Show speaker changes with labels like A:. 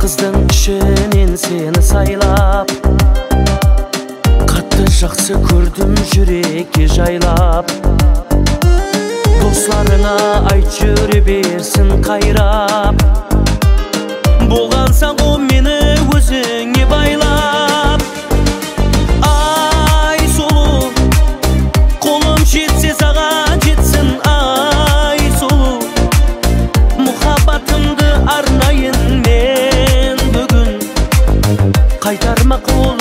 A: Kızdың ішінен сені сайлап, қатты жақсы көрдім жүрекке жайлап. Достарыңа айт жүре берсін қайрап, болғансаң о мені өзіңе байлап. Ай сұлу, қолым жетсе саған жетсін. Ай сұлу, мұхаббатымды арнайын мен бүгін, қайтарма қол